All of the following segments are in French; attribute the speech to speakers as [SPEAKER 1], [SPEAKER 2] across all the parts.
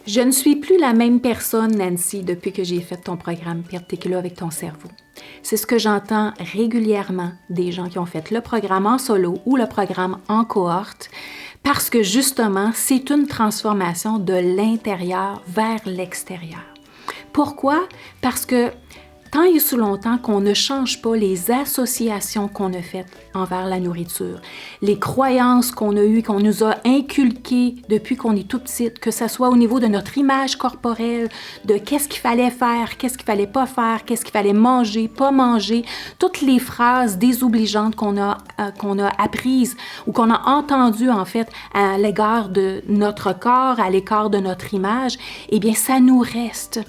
[SPEAKER 1] Je ne suis plus la même personne, Nancy, depuis que j'ai fait ton programme Perdre tes kilos avec ton cerveau. C'est ce que j'entends régulièrement des gens qui ont fait le programme en solo ou le programme en cohorte, parce que justement, c'est une transformation de l'intérieur vers l'extérieur. Pourquoi? Parce que tant et si longtemps qu'on ne change pas les associations qu'on a faites envers la nourriture, les croyances qu'on a eues, qu'on nous a inculquées depuis qu'on est tout petite, que ce soit au niveau de notre image corporelle, de qu'est-ce qu'il fallait faire, qu'est-ce qu'il fallait pas faire, qu'est-ce qu'il fallait manger, pas manger, toutes les phrases désobligeantes qu'on a apprises ou qu'on a entendues en fait à l'égard de notre corps, à l'égard de notre image, eh bien ça nous reste.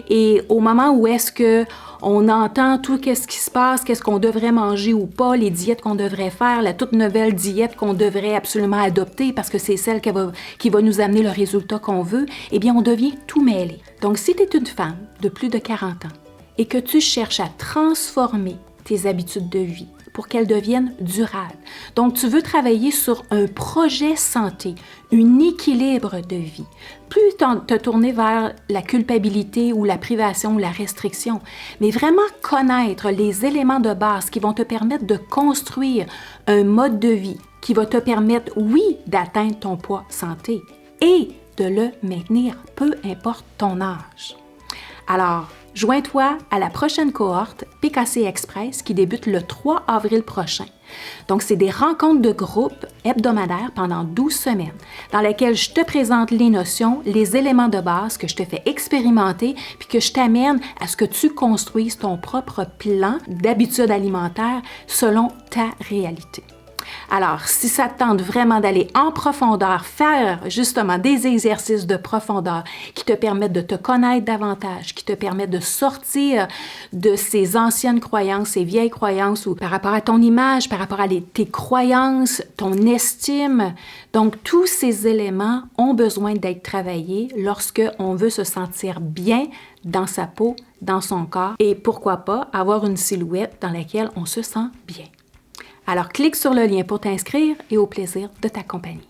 [SPEAKER 1] Et au moment où est-ce que on entend tout qu'est-ce qui se passe, qu'est-ce qu'on devrait manger ou pas, les diètes qu'on devrait faire, la toute nouvelle diète qu'on devrait absolument adopter parce que c'est celle qui va nous amener le résultat qu'on veut, eh bien, on devient tout mêlé. Donc, si tu es une femme de plus de 40 ans et que tu cherches à transformer tes habitudes de vie pour qu'elles deviennent durables, donc tu veux travailler sur un projet santé, un équilibre de vie, plus te tourner vers la culpabilité ou la privation ou la restriction, mais vraiment connaître les éléments de base qui vont te permettre de construire un mode de vie qui va te permettre, oui, d'atteindre ton poids santé et de le maintenir, peu importe ton âge. Alors, joins-toi à la prochaine cohorte PKC Express qui débute le 3 avril prochain. Donc, c'est des rencontres de groupe hebdomadaires pendant 12 semaines dans lesquelles je te présente les notions, les éléments de base que je te fais expérimenter puis que je t'amène à ce que tu construises ton propre plan d'habitude alimentaire selon ta réalité. Alors, si ça te tente vraiment d'aller en profondeur, faire justement des exercices de profondeur qui te permettent de te connaître davantage, qui te permettent de sortir de ces anciennes croyances, ces vieilles croyances ou par rapport à ton image, par rapport à tes croyances, ton estime. Donc, tous ces éléments ont besoin d'être travaillés lorsque on veut se sentir bien dans sa peau, dans son corps et pourquoi pas avoir une silhouette dans laquelle on se sent bien. Alors, clique sur le lien pour t'inscrire et au plaisir de t'accompagner.